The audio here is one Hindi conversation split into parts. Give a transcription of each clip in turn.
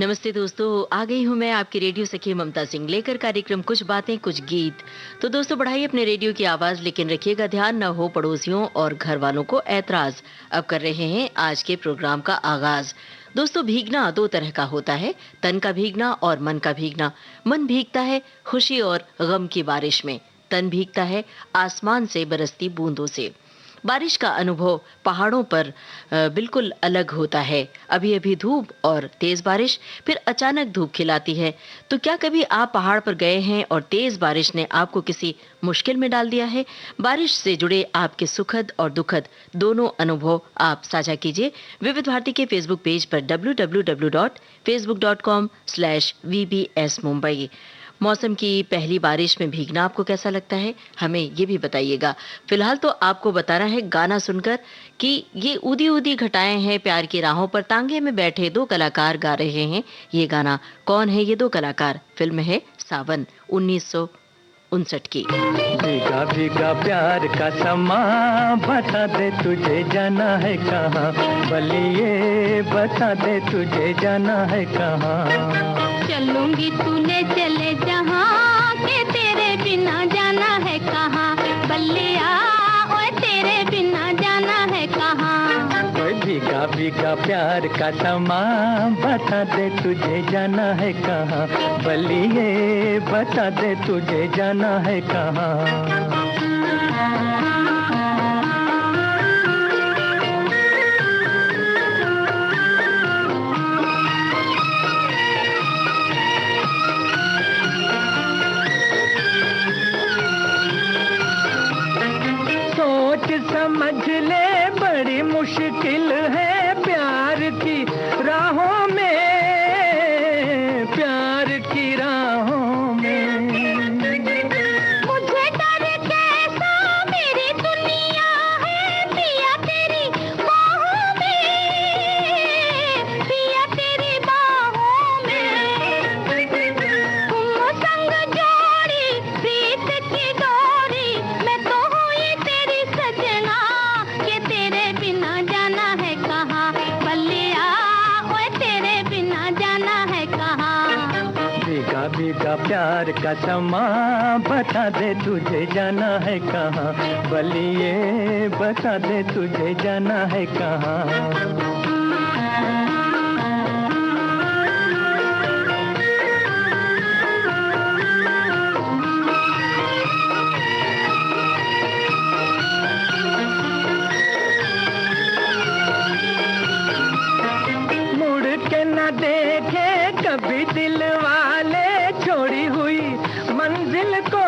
नमस्ते दोस्तों, आ गई हूँ मैं आपकी रेडियो सखी ममता सिंह लेकर कार्यक्रम कुछ बातें कुछ गीत। तो दोस्तों बढ़ाइए अपने रेडियो की आवाज, लेकिन रखिएगा ध्यान न हो पड़ोसियों और घर वालों को ऐतराज। अब कर रहे हैं आज के प्रोग्राम का आगाज। दोस्तों भीगना दो तरह का होता है, तन का भीगना और मन का भीगना। मन भीगता है खुशी और गम की बारिश में, तन भीगता है आसमान से बरसती बूंदों से। बारिश का अनुभव पहाड़ों पर बिल्कुल अलग होता है। अभी अभी धूप और तेज बारिश, फिर अचानक धूप खिलाती है। तो क्या कभी आप पहाड़ पर गए हैं और तेज बारिश ने आपको किसी मुश्किल में डाल दिया है? बारिश से जुड़े आपके सुखद और दुखद दोनों अनुभव आप साझा कीजिए विविध भारती के फेसबुक पेज पर www.facebook.com/vbs मुंबई। मौसम की पहली बारिश में भीगना आपको कैसा लगता है, हमें ये भी बताइएगा। फिलहाल तो आपको बताना है गाना सुनकर कि ये ऊदी ऊदी घटाएं हैं प्यार की राहों पर, तांगे में बैठे दो कलाकार गा रहे हैं ये गाना। कौन है ये दो कलाकार? फिल्म है सावन 1959 की। भीगा भीगा प्यार का समा, बता दे तुझे जाना है कहाँ, बलिए बता दे तुझे जाना है कहाँ। चलूंगी तूने चले जहाँ के, तेरे बिना जाना है कहाँ, बल्लिया ओए तेरे बिना जाना है कहाँ। ओए भीगा भीगा प्यार का समा, बता दे तुझे जाना है कहाँ, बलिए बता दे तुझे जाना है कहाँ। समझ ले बड़ी मुश्किल है प्यार की राहों में, प्यार की राहों में। मुझे डर कैसा मेरी दुनिया है, पिया तेरी बाहों में, पिया तेरी बाहों में। तुम संग जोड़ी प्रीत की डोरी, मैं तो हुई तेरी सजना, के तेरे बिना जाना है कहाँ, बल्लिया ओए तेरे बिना जाना है कहाँ। भीगा भीगा प्यार का समा, बता दे तुझे जाना है कहाँ, बलिए बता दे तुझे जाना है कहाँ। देखे कभी दिल वाले छोड़ी हुई मंजिल को,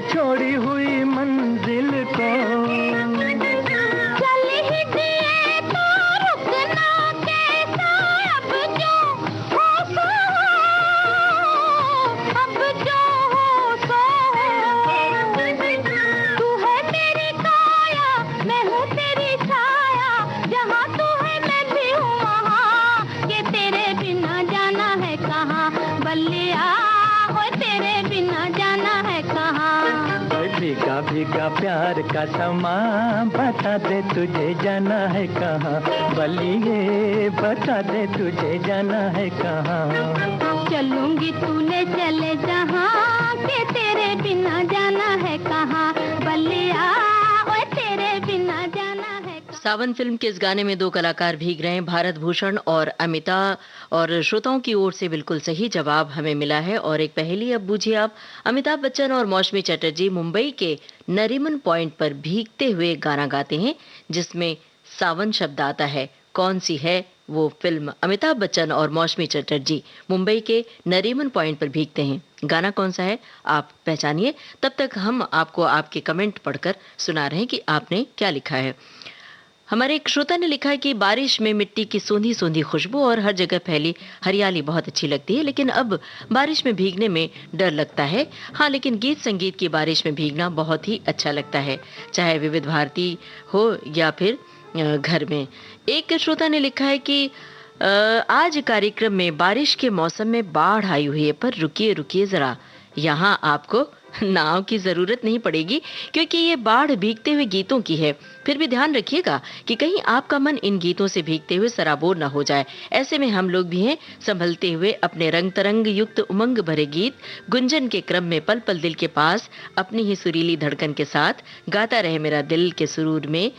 छोड़ी हुई मंजिल को। चल ही दिए तो रुकना कैसा, अब जो हो सो हो, अब जो हो सो हो। तू है मेरी काया, मैं हूँ तेरी छाया, जहाँ तू है मैं भी हूँ वहाँ, के तेरे बिना जाना है कहाँ, बल्लिया ओए तेरे बिना जाना है कहाँ। भीगा भीगा प्यार का समा, बता दे तुझे जाना है कहाँ, बलिए बता दे तुझे जाना है कहाँ। चलूंगी तूने चले जहाँ के, तेरे बिना जाना है कहाँ, बल्लिया ओए तेरे बिना जाना है कहाँ। सावन फिल्म के इस गाने में दो कलाकार भीग रहे हैं, भारत भूषण और अमिता। और श्रोताओं की ओर से बिल्कुल सही जवाब हमें मिला है। और एक पहेली अब बूझिए आप। अमिताभ बच्चन और मौसमी चटर्जी मुंबई के नरीमन पॉइंट पर भीगते हुए गाना गाते हैं जिसमें सावन शब्द आता है। कौन सी है वो फिल्म? अमिताभ बच्चन और मौसमी चटर्जी मुंबई के नरीमन पॉइंट पर भीगते हैं, गाना कौन सा है आप पहचानिए। तब तक हम आपको आपके कमेंट पढ़कर सुना रहे हैं कि आपने क्या लिखा है। हमारे एक श्रोता ने लिखा है कि बारिश में मिट्टी की सोंधी सोंधी खुशबू और हर जगह फैली हरियाली बहुत अच्छी लगती है, लेकिन अब बारिश में भीगने में डर लगता है। हाँ, लेकिन गीत संगीत की बारिश में भीगना बहुत ही अच्छा लगता है, चाहे विविध भारती हो या फिर घर में। एक श्रोता ने लिखा है कि आज कार्यक्रम में बारिश के मौसम में बाढ़ आई हुई है, पर रुकिए रुकिए जरा, यहाँ आपको नाव की जरूरत नहीं पड़ेगी क्योंकि ये बाढ़ भीगते हुए गीतों की है। फिर भी ध्यान रखिएगा कि कहीं आपका मन इन गीतों से भीगते हुए सराबोर न हो जाए। ऐसे में हम लोग भी हैं संभलते हुए अपने रंग तरंग युक्त उमंग भरे गीत गुंजन के क्रम में पल पल दिल के पास अपनी ही सुरीली धड़कन के साथ गाता रहे मेरा दिल के सुरूर में।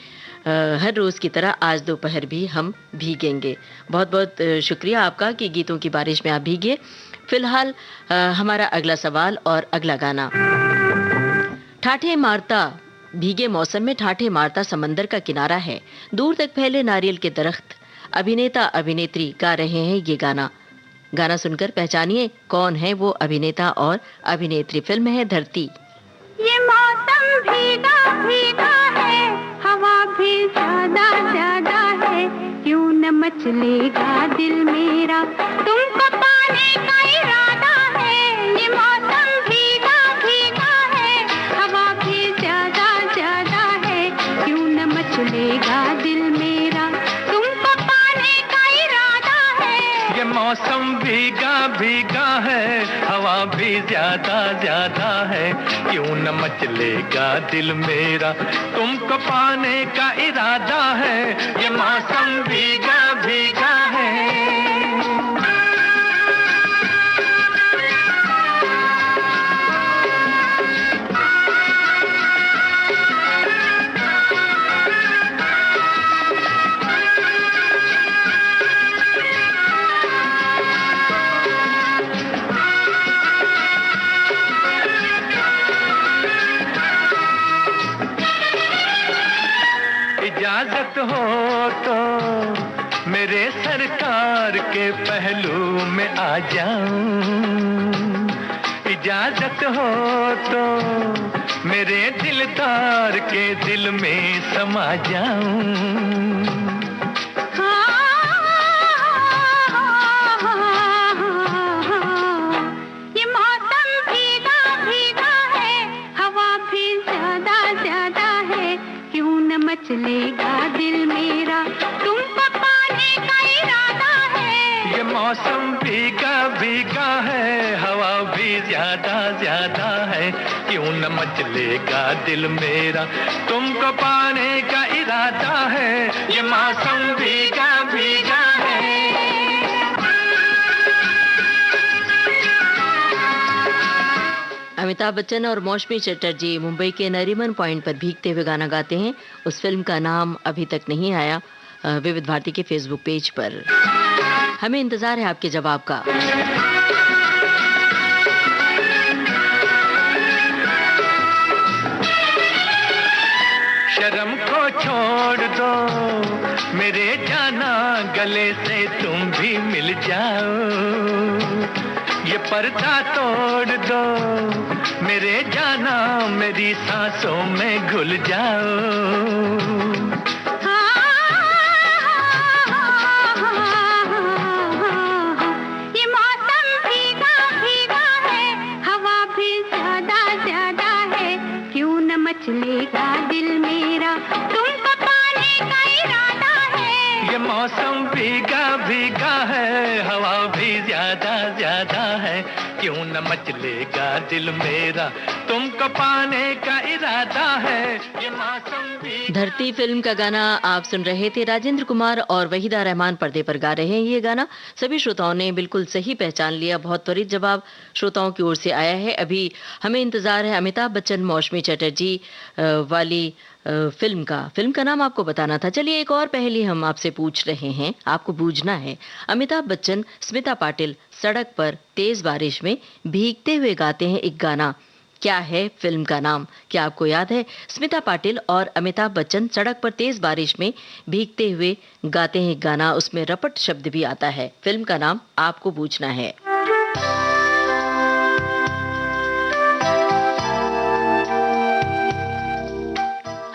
हर रोज की तरह आज दोपहर भी हम भीगेंगे। बहुत बहुत शुक्रिया आपका कि गीतों की बारिश में आप भीगे। फिलहाल हमारा अगला सवाल और अगला गाना। ठाठे मारता भीगे मौसम में ठाठे मारता समंदर का किनारा है, दूर तक फैले नारियल के दरख्त, अभिनेता अभिनेत्री गा रहे हैं ये गाना। गाना सुनकर पहचानिए कौन है वो अभिनेता और अभिनेत्री। फिल्म है धरती। ये मौसम भीगा भीगा है, हवा भी ज्यादा ज्यादा है, क्यों न मचलेगा दिल मेरा, तुमको पाने का इरादा है। ये मौसम भीगा भीगा है, हवा भी ज्यादा ज्यादा है, क्यों न मचलेगा दिल मेरा, तुमको पाने का इरादा है। ये मौसम भीगा भीगा है, हवा भी ज्यादा ज्यादा है, क्यों न मचलेगा दिल मेरा, तुमको पाने का इरादा है। ये मौसम भीगा भीगा है। इजाजत हो तो मेरे सरकार के पहलू में आ जाऊं, इजाजत हो तो मेरे दिलदार के दिल में समा जाऊं। मचलेगा दिल मेरा, तुमको पाने का इरादा है। ये मौसम भीगा भीगा है, हवा भी ज्यादा ज्यादा है, क्यों न मचलेगा दिल मेरा, तुमको पाने का इरादा है। ये मौसम भीगा भीगा है। अमिताभ बच्चन और मौसमी चटर्जी मुंबई के नरीमन पॉइंट पर भीगते हुए गाना गाते हैं। उस फिल्म का नाम अभी तक नहीं आया विविध भारती के फेसबुक पेज पर। हमें इंतजार है आपके जवाब का। शर्म को छोड़ दो मेरे जाना, गले से तुम भी मिल जाओ, ये पर्दा तोड़ दो मेरे जाना, मेरी सांसों में घुल जाओ। ये मौसम भीगा भीगा है, हवा भी ज्यादा ज्यादा है, क्यों न मचलेगा दिल मेरा, तुमको पाने का इरादा है। ये मौसम भीगा भीगा है, हवा भी ज्यादा ज्यादा है, क्यों न मचलेगा दिल मेरा, तुमको पाने का इरादा है। ये मौसम भी। धरती फिल्म का गाना आप सुन रहे थे। राजेंद्र कुमार और वहीदा रहमान पर्दे पर गा रहे हैं ये गाना। सभी श्रोताओं ने बिल्कुल सही पहचान लिया। बहुत त्वरित जवाब श्रोताओं की ओर से आया है। अभी हमें इंतजार है अमिताभ बच्चन मौसमी चटर्जी वाली फिल्म का नाम आपको बताना था। चलिए एक और पहेली हम आपसे पूछ रहे हैं, आपको बूझना है। अमिताभ बच्चन स्मिता पाटिल सड़क पर तेज बारिश में भीगते हुए गाते हैं एक गाना। क्या है फिल्म का नाम? क्या आपको याद है? स्मिता पाटिल और अमिताभ बच्चन सड़क पर तेज बारिश में भीगते हुए गाते हैं एक गाना, उसमें रपट शब्द भी आता है। फिल्म का नाम आपको पूछना है।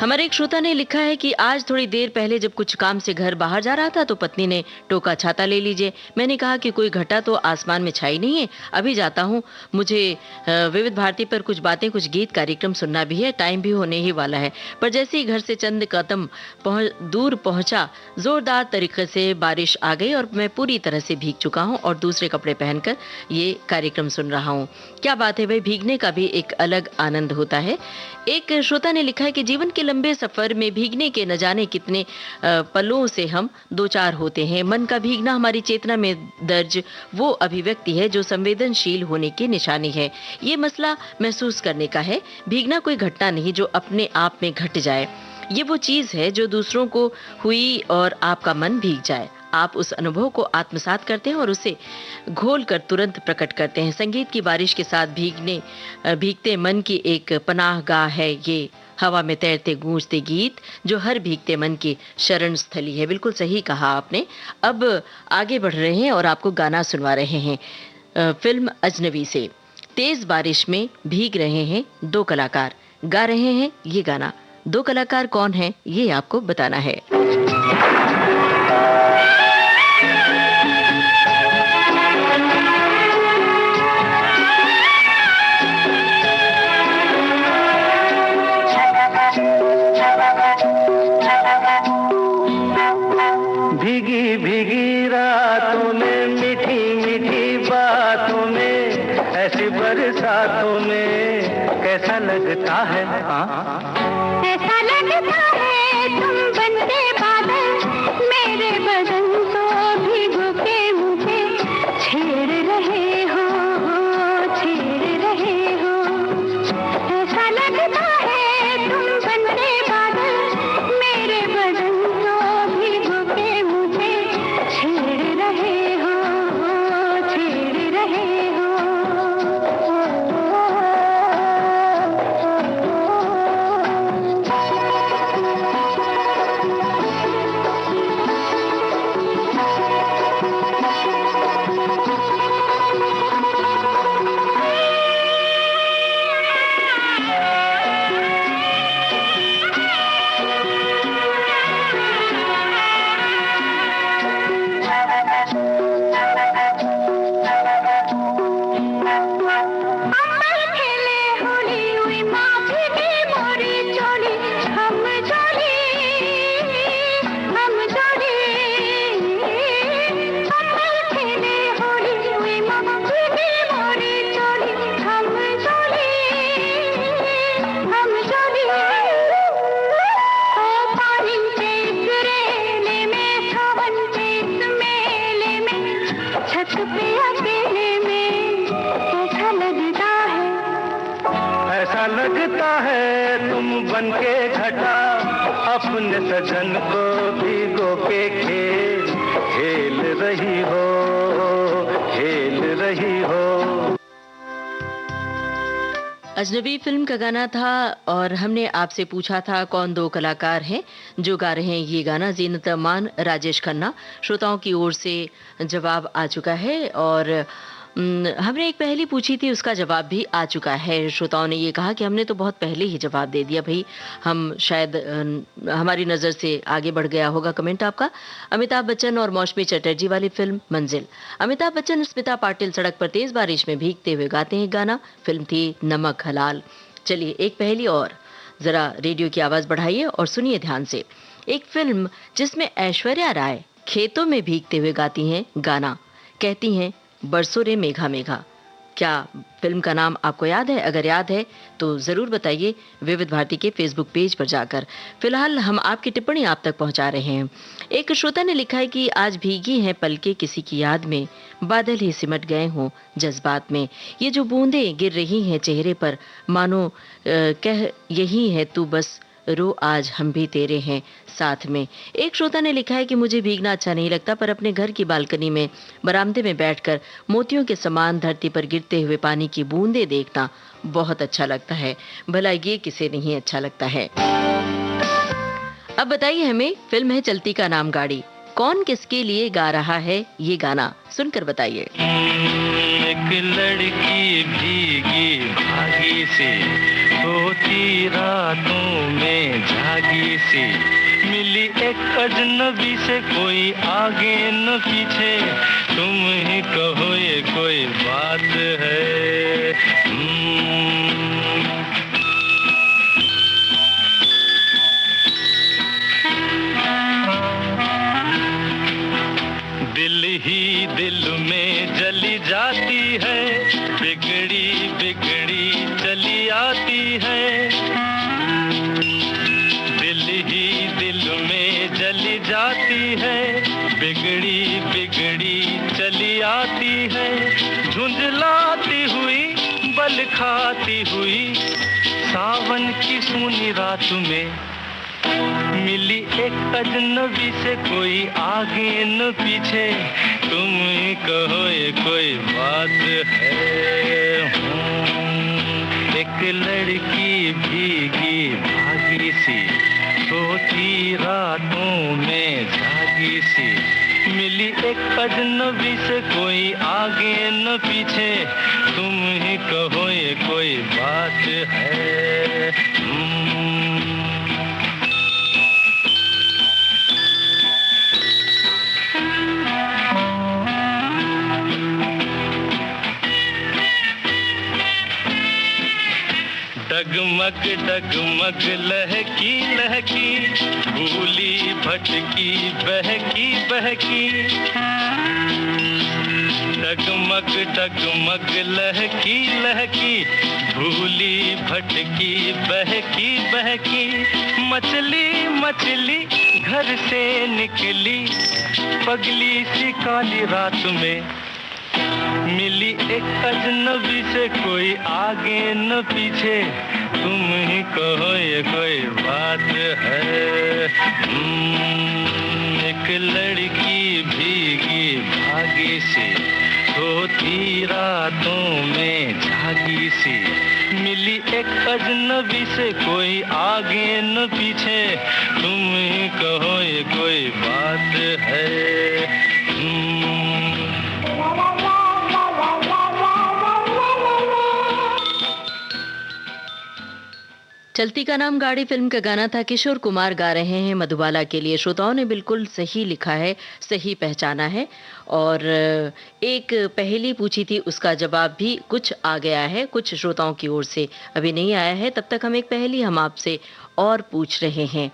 हमारे एक श्रोता ने लिखा है कि आज थोड़ी देर पहले जब कुछ काम से घर बाहर जा रहा था तो पत्नी ने टोका, छाता ले लीजिए। मैंने कहा कि कोई घटा तो आसमान में छाई नहीं है, अभी जाता हूँ, मुझे विविध भारती पर कुछ बातें, कुछ गीत, कार्यक्रम सुनना भी है, टाइम भी होने ही वाला है। पर जैसे ही घर से चंद कदम दूर पहुंचा, जोरदार तरीके से बारिश आ गई और मैं पूरी तरह से भीग चुका हूँ और दूसरे कपड़े पहनकर ये कार्यक्रम सुन रहा हूँ। क्या बात है भाई, भीगने का भी एक अलग आनंद होता है। एक श्रोता ने लिखा है कि जीवन के लंबे सफर में भीगने के न जाने कितने पलों से हम दो चार होते हैं। मन का भीगना हमारी चेतना में दर्ज वो अभिव्यक्ति है जो संवेदनशील होने की निशानी है। ये मसला महसूस करने का है। भीगना कोई घटना नहीं जो अपने आप में घट जाए, ये वो चीज है जो दूसरों को हुई और आपका मन भीग जाए। आप उस अनुभव को आत्मसात करते हैं और उसे घोल कर तुरंत प्रकट करते हैं। संगीत की बारिश के साथ भीगते मन की एक पनाहगाह है ये, हवा में तैरते गूंजते गीत जो हर भीगते मन की शरण स्थली है। बिल्कुल सही कहा आपने। अब आगे बढ़ रहे हैं और आपको गाना सुनवा रहे हैं फिल्म अजनबी से। तेज बारिश में भीग रहे हैं दो कलाकार, गा रहे हैं ये गाना। दो कलाकार कौन हैं ये आपको बताना है। भीगी भीगी रातों में, मीठी मीठी बातों में, ऐसी बरसातों में कैसा लगता है, ऐसा लगता है तुम बनते बादल, मेरे बदन को भिगो के मुझे छेड़ रहे हो, छेड़ रहे हो। ऐसा लगता है तुम बनते बादल, मेरे बदन को भिगो के मुझे छेड़ रहे हो, छेड़ रहे हो। छत पे अकेले में कैसा लगता है, ऐसा लगता है तुम बन के घटा, अपने सजन को भिगो के खेल खेल रही हो, खेल रही हो। अजनबी फिल्म का गाना था और हमने आपसे पूछा था कौन दो कलाकार हैं जो गा रहे हैं ये गाना। जीनत अमान, राजेश खन्ना। श्रोताओं की ओर से जवाब आ चुका है और हमने एक पहेली पूछी थी, उसका जवाब भी आ चुका है। श्रोताओं ने ये कहा कि हमने तो बहुत पहले ही जवाब दे दिया भाई, हम शायद हमारी नज़र से आगे बढ़ गया होगा कमेंट आपका। अमिताभ बच्चन और मौसमी चटर्जी वाली फिल्म मंजिल। अमिताभ बच्चन, स्मिता पाटिल सड़क पर तेज बारिश में भीगते हुए गाते हैं गाना। फिल्म थी नमक हलाल। चलिए एक पहेली और, जरा रेडियो की आवाज़ बढ़ाइए और सुनिए ध्यान से। एक फिल्म जिसमें ऐश्वर्या राय खेतों में भीगते हुए गाती हैं गाना, कहती हैं बरसों रे मेघा मेघा। क्या फिल्म का नाम आपको याद है? अगर याद है तो ज़रूर बताइए विविध भारती के फेसबुक पेज पर जाकर। फिलहाल हम आपकी टिप्पणी आप तक पहुंचा रहे हैं। एक श्रोता ने लिखा है कि आज भीगी हैं पलके किसी की याद में, बादल ही सिमट गए हों जज्बात में। ये जो बूंदें गिर रही हैं चेहरे पर, मानो कह यही है तू बस रो, आज हम भी तेरे हैं साथ में। एक श्रोता ने लिखा है कि मुझे भीगना अच्छा नहीं लगता, पर अपने घर की बालकनी में बरामदे में बैठकर मोतियों के समान धरती पर गिरते हुए पानी की बूंदें देखना बहुत अच्छा लगता है। भला ये किसे नहीं अच्छा लगता है। अब बताइए हमें, फिल्म है चलती का नाम गाड़ी, कौन किसके लिए गा रहा है ये गाना, सुनकर बताइए। एक लड़की भीगी भागी जागी सी, सोती रातों में जागी सी, मिली एक अजनबी से कोई आगे न पीछे, तुम ही कहो ये कोई बात है। दिल ही दिल में जली जाती है, बिगड़ी बिगड़ी चली आती है। दिल ही दिल में जली जाती है, बिगड़ी बिगड़ी चली आती है। झुंझलाती हुई बल खाती हुई, सावन की सूनी रात में मिली एक अजनबी से कोई आगे न पीछे, तुम ही कहो ये कोई बात है। एक लड़की भीगी भागी सी, सोती रातों में जागी सी, मिली एक अजनबी से कोई आगे न पीछे, तुम ही कहो ये कोई बात है। डगमग डगमग लहकी लहकी, भूली भटकी बहकी बहकी। डगमग डगमग लहकी लहकी, भूली भटकी बहकी बहकी। मछली मछली घर से निकली, पगली सी काली रात में, मिली एक अजनबी से कोई आगे न पीछे, तुम ही कहो ये कोई बात है। एक लड़की भीगी भागी सी, सोती रातों में जागी सी, मिली एक अजनबी से कोई आगे न पीछे, तुम ही कहो ये कोई बात है। चलती का नाम गाड़ी फिल्म का गाना था। किशोर कुमार गा रहे हैं मधुबाला के लिए। श्रोताओं ने बिल्कुल सही लिखा है, सही पहचाना है। और एक पहेली पूछी थी, उसका जवाब भी कुछ आ गया है, कुछ श्रोताओं की ओर से अभी नहीं आया है। तब तक हम एक पहेली हम आपसे और पूछ रहे हैं।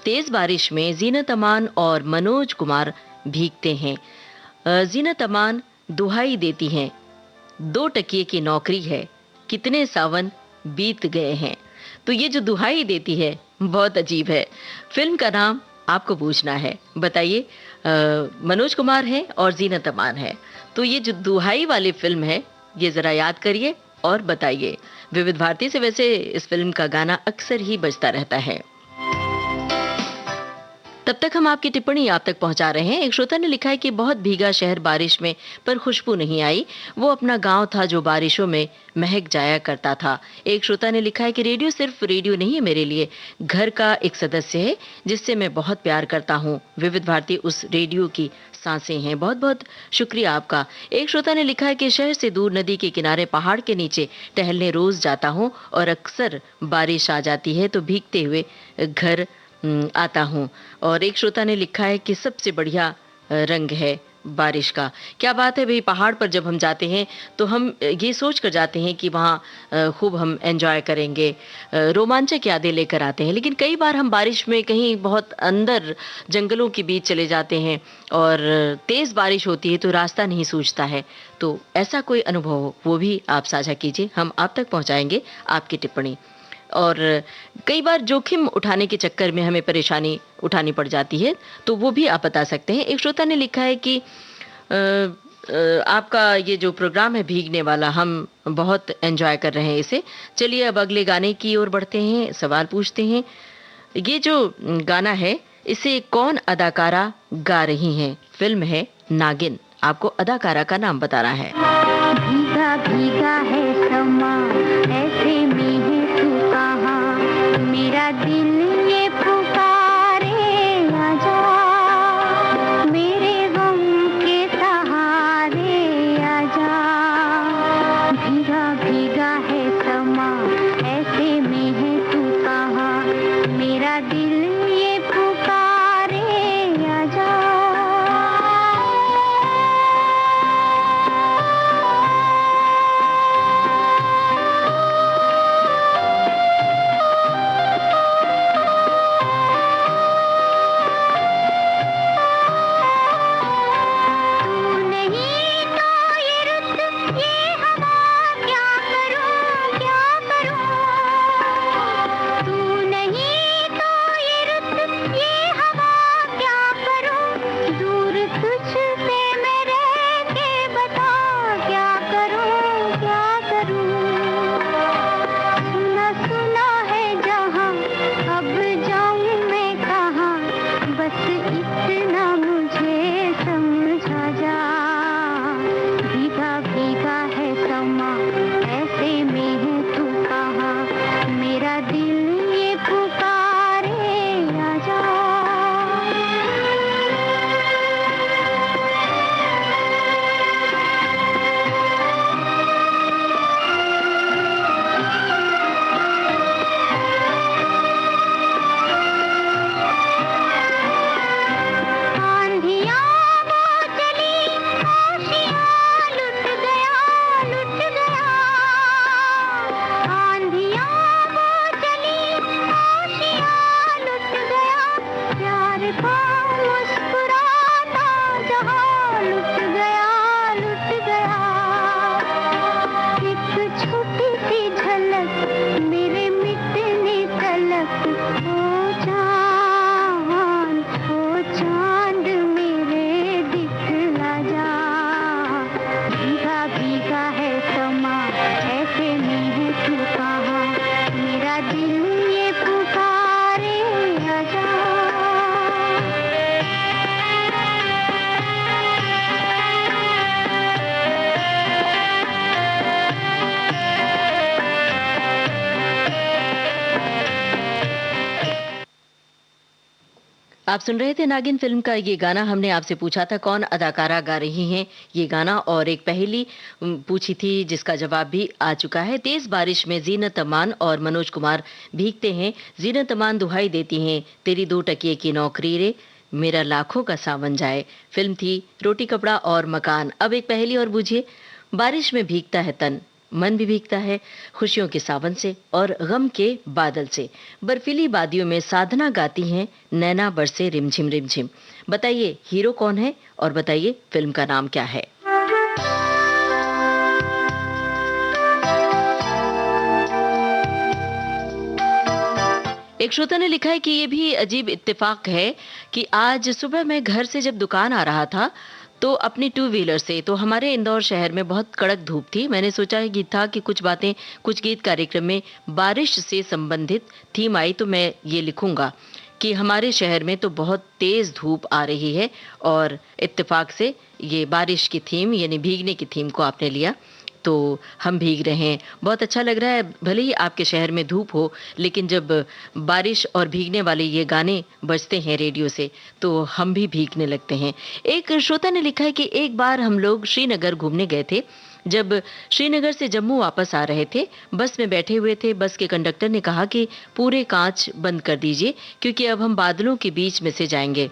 तेज बारिश में जीनत अमान और मनोज कुमार भीगते हैं। जीनत अमान दुहाई देती हैं, 2 टकिए की नौकरी है, कितने सावन बीत गए हैं। तो ये जो दुहाई देती है बहुत अजीब है। फिल्म का नाम आपको पूछना है, बताइए। मनोज कुमार है और जीनत अमान है। तो ये जो दुहाई वाली फिल्म है, ये जरा याद करिए और बताइए। विविध भारती से वैसे इस फिल्म का गाना अक्सर ही बजता रहता है। तब तक हम आपकी टिप्पणी आप तक पहुंचा रहे हैं। एक श्रोता ने लिखा है कि बहुत भीगा शहर बारिश में, पर खुशबू नहीं आई, वो अपना गांव था जो बारिशों में महक जाया करता था। एक श्रोता ने लिखा है कि रेडियो सिर्फ रेडियो नहीं है, मेरे लिए घर का एक सदस्य है जिससे मैं बहुत प्यार करता हूँ। विविध भारती उस रेडियो की सांसें हैं। बहुत बहुत शुक्रिया आपका। एक श्रोता ने लिखा है कि शहर से दूर नदी के किनारे पहाड़ के नीचे टहलने रोज जाता हूँ और अक्सर बारिश आ जाती है तो भीगते हुए घर आता हूँ। और एक श्रोता ने लिखा है कि सबसे बढ़िया रंग है बारिश का। क्या बात है भाई, पहाड़ पर जब हम जाते हैं तो हम ये सोच कर जाते हैं कि वहाँ खूब हम एंजॉय करेंगे, रोमांचक यादें लेकर आते हैं। लेकिन कई बार हम बारिश में कहीं बहुत अंदर जंगलों के बीच चले जाते हैं और तेज़ बारिश होती है तो रास्ता नहीं सूझता है। तो ऐसा कोई अनुभव हो वो भी आप साझा कीजिए, हम आप तक पहुँचाएंगे आपकी टिप्पणी। और कई बार जोखिम उठाने के चक्कर में हमें परेशानी उठानी पड़ जाती है, तो वो भी आप बता सकते हैं। एक श्रोता ने लिखा है कि आपका ये जो प्रोग्राम है भीगने वाला, हम बहुत एंजॉय कर रहे हैं इसे। चलिए अब अगले गाने की ओर बढ़ते हैं, सवाल पूछते हैं। ये जो गाना है इसे कौन अदाकारा गा रही हैं? फिल्म है नागिन। आपको अदाकारा का नाम बताना है। भीगा भीगा है समा, ऐसे में है तू कहाँ, मेरा दिल ये पुकारे आजा, मेरे गम के सहारे आजा। भीगा भीगा है समा, आप सुन रहे थे नागिन फिल्म का ये गाना। हमने आपसे पूछा था कौन अदाकारा गा रही हैं ये गाना, और एक पहेली पूछी थी जिसका जवाब भी आ चुका है। तेज बारिश में जीनत अमान और मनोज कुमार भीगते हैं। जीनत अमान दुहाई देती हैं, तेरी 2 टकिए की नौकरी रे, मेरा लाखों का सावन जाए। फिल्म थी रोटी कपड़ा और मकान। अब एक पहेली और बूझिए। बारिश में भीगता है तन, मन भी भीगता है खुशियों के सावन से और गम के बादल से। बर्फीली वादियों में साधना गाती हैं, नैना बरसे रिमझिम रिमझिम। बताइए हीरो कौन है और बताइए फिल्म का नाम क्या है। एक श्रोता ने लिखा है कि ये भी अजीब इत्तेफाक है कि आज सुबह मैं घर से जब दुकान आ रहा था तो अपनी 2 व्हीलर से, तो हमारे इंदौर शहर में बहुत कड़क धूप थी। मैंने सोचा कि था कि कुछ बातें कुछ गीत कार्यक्रम में बारिश से संबंधित थीम आई तो मैं ये लिखूंगा कि हमारे शहर में तो बहुत तेज धूप आ रही है, और इत्तेफाक से ये बारिश की थीम यानी भीगने की थीम को आपने लिया, तो हम भीग रहे हैं। बहुत अच्छा लग रहा है। भले ही आपके शहर में धूप हो, लेकिन जब बारिश और भीगने वाले ये गाने बजते हैं रेडियो से तो हम भी भीगने लगते हैं। एक श्रोता ने लिखा है कि एक बार हम लोग श्रीनगर घूमने गए थे। जब श्रीनगर से जम्मू वापस आ रहे थे, बस में बैठे हुए थे। बस के कंडक्टर ने कहा कि पूरे कांच बंद कर दीजिए क्योंकि अब हम बादलों के बीच में से जाएंगे,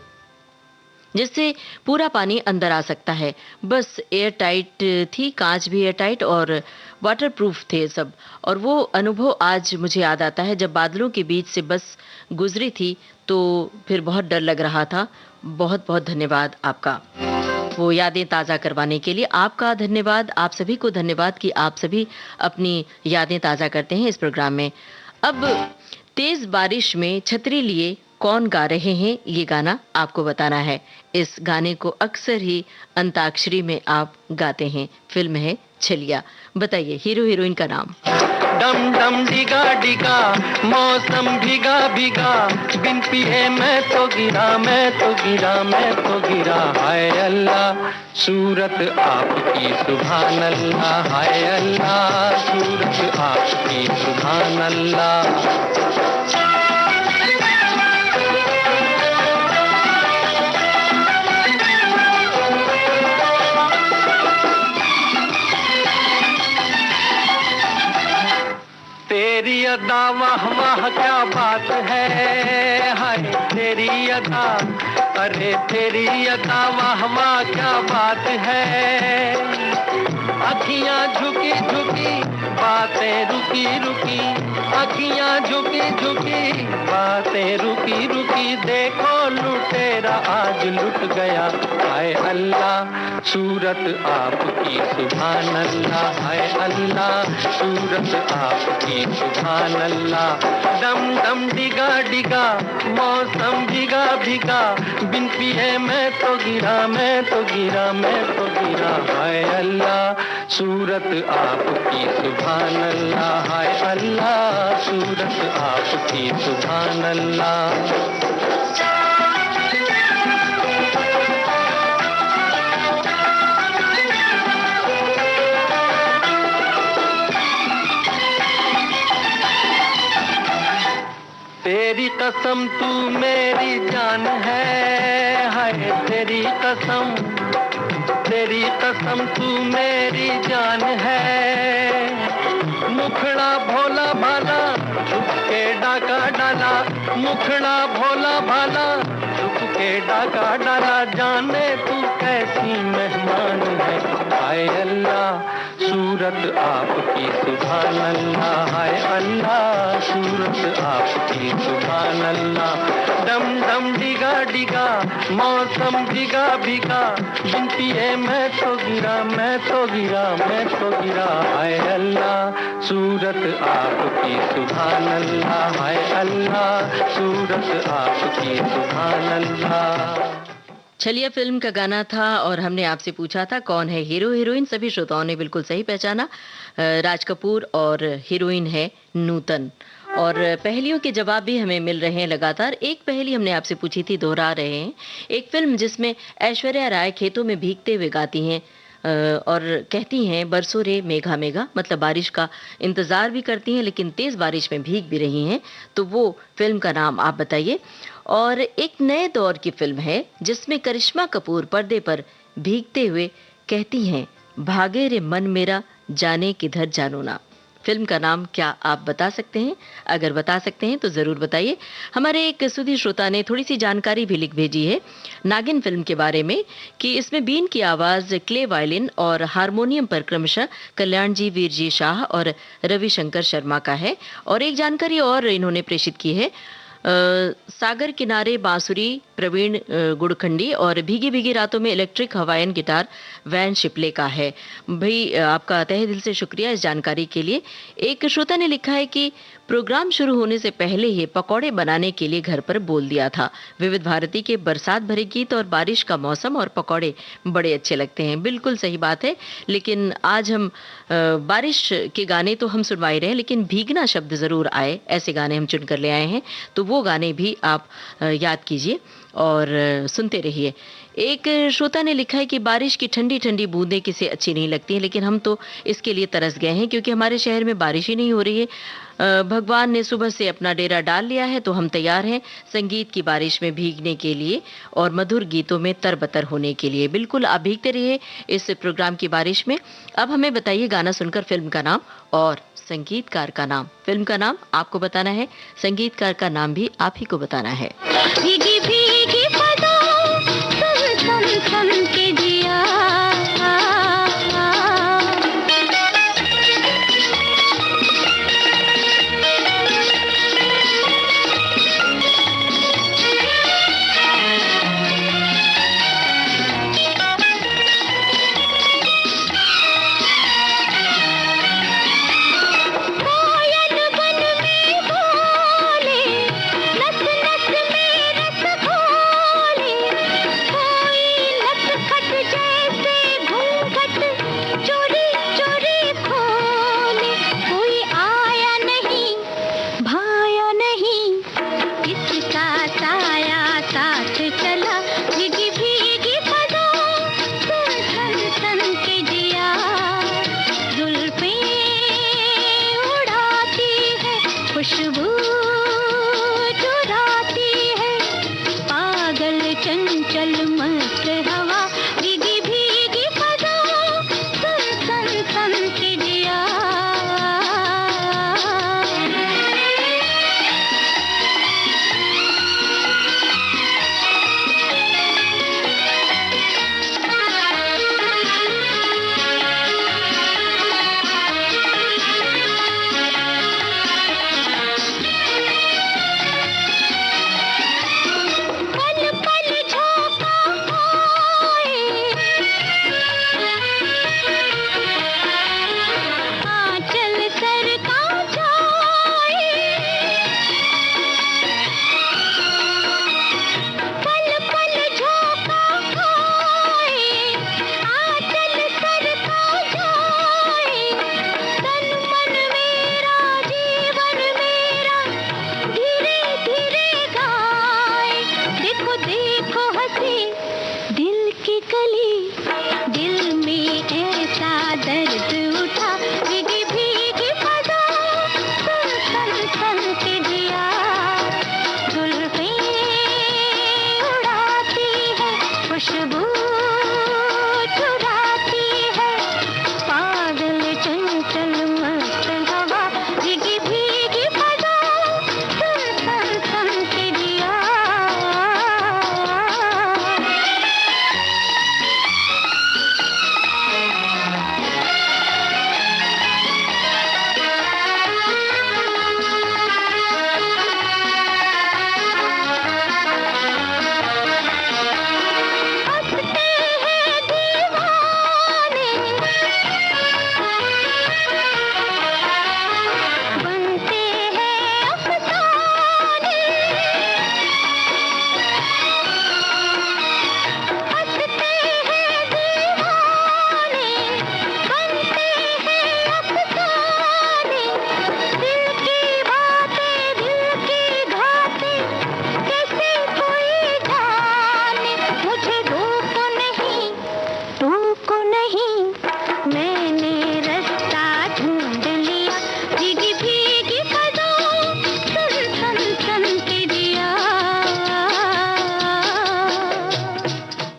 जिससे पूरा पानी अंदर आ सकता है। बस एयर टाइट थी, कांच भी एयर टाइट और वाटरप्रूफ थे सब। और वो अनुभव आज मुझे याद आता है, जब बादलों के बीच से बस गुजरी थी तो फिर बहुत डर लग रहा था। बहुत बहुत धन्यवाद आपका, वो यादें ताज़ा करवाने के लिए आपका धन्यवाद। आप सभी को धन्यवाद कि आप सभी अपनी यादें ताज़ा करते हैं इस प्रोग्राम में। अब तेज बारिश में छतरी लिए कौन गा रहे हैं ये गाना आपको बताना है। इस गाने को अक्सर ही अंताक्षरी में आप गाते हैं। फिल्म है छलिया। बताइए हीरो हीरोइन का नाम। डम डम डिगा डिगा मौसम भीगा भीगा, बिन पिए मैं तो गिरा मैं तो गिरा मैं तो गिरा। हाय अल्लाह सूरत आपकी सुभान अल्लाह, हाय अल्लाह सूरत आपकी सुभान अल्लाह। तेरी अदा वाह वाह क्या बात है, हाय तेरी अदा, अरे तेरी अदा वाह वाह क्या बात है। अखियां झुकी झुकी बातें रुकी रुकी, अखियां झुकी झुकी बातें रुकी रुकी। देखो लुटेरा आज लुट गया, हाय अल्लाह सूरत आपकी सुभान अल्लाह, हाय अल्लाह सूरत आपकी सुभान अल्लाह। डम डम डिगा डिगा मौसम भीगा भीगा, बिन पिए मैं तो गिरा मैं तो गिरा मैं तो गिरा। हाय अल्लाह सूरत आपकी सुभान अल्लाह, हाय अल्लाह सूरत आपकी सुभान अल्लाह। तेरी कसम तू मेरी जान है, हाय तेरी कसम तू मेरी जान है। मुखड़ा भोला भाला छुप के डाका डाला, मुखड़ा भोला भाला छुप के डाका डाला। जाने तू कैसी मेहमान है, हाय अल्लाह सूरत आपकी सुभान अल्लाह, हाय अल्लाह सूरत आपकी सुभान अल्लाह। डम डम डिगा डिगा मौसम भीगा भीगा, बिन पिए मैं तो गिरा मैं तो गिरा मैं तो गिरा। हाय अल्लाह सूरत आपकी सुभान अल्लाह, हाय अल्लाह सूरत आपकी सुभान अल्लाह। छलिया फिल्म का गाना था और हमने आपसे पूछा था कौन है हीरो हीरोइन। सभी श्रोताओं ने बिल्कुल सही पहचाना, राज कपूर, और हीरोइन है नूतन। और पहेलियों के जवाब भी हमें मिल रहे हैं लगातार। एक पहेली हमने आपसे पूछी थी, दोहरा रहे हैं। एक फिल्म जिसमें ऐश्वर्या राय खेतों में भीगते हुए गाती हैं और कहती हैं बरसों रे मेघा मेघा, मतलब बारिश का इंतजार भी करती हैं लेकिन तेज बारिश में भीग भी रही हैं। तो वो फिल्म का नाम आप बताइए। और एक नए दौर की फिल्म है जिसमें करिश्मा कपूर पर्दे पर भीगते हुए कहती हैं, भागे रे मन मेरा जाने किधर जानू ना। फिल्म का नाम क्या आप बता सकते हैं? अगर बता सकते हैं तो जरूर बताइए। हमारे एक सुधी श्रोता ने थोड़ी सी जानकारी भी लिख भेजी है नागिन फिल्म के बारे में कि इसमें बीन की आवाज क्ले वायलिन और हारमोनियम पर क्रमशः कल्याण जी, वीर जी शाह और रविशंकर शर्मा का है। और एक जानकारी और इन्होंने प्रेषित की है, सागर किनारे बांसुरी प्रवीण गुड़खंडी और भीगी भीगी रातों में इलेक्ट्रिक हवायन गिटार वैन शिपले का है। भाई आपका तहे दिल से शुक्रिया इस जानकारी के लिए। एक श्रोता ने लिखा है कि प्रोग्राम शुरू होने से पहले ही पकौड़े बनाने के लिए घर पर बोल दिया था। विविध भारती के बरसात भरे गीत और बारिश का मौसम और पकौड़े बड़े अच्छे लगते हैं। बिल्कुल सही बात है, लेकिन आज हम बारिश के गाने तो हम सुनवा ही रहे हैं, लेकिन भीगना शब्द जरूर आए, ऐसे गाने हम चुन कर ले आए हैं, तो वो गाने भी आप याद कीजिए और सुनते रहिए। एक श्रोता ने लिखा है कि बारिश की ठंडी ठंडी बूंदें किसे अच्छी नहीं लगती हैं, लेकिन हम तो इसके लिए तरस गए हैं क्योंकि हमारे शहर में बारिश ही नहीं हो रही है। भगवान ने सुबह से अपना डेरा डाल लिया है, तो हम तैयार हैं संगीत की बारिश में भीगने के लिए और मधुर गीतों में तरबतर होने के लिए। बिल्कुल आप भीगते रहिए इस प्रोग्राम की बारिश में। अब हमें बताइए गाना सुनकर फिल्म का नाम और संगीतकार का नाम। फिल्म का नाम आपको बताना है, संगीतकार का नाम भी आप ही को बताना है। भीगी भीगी पदाओं सुन सुन सुन के जिया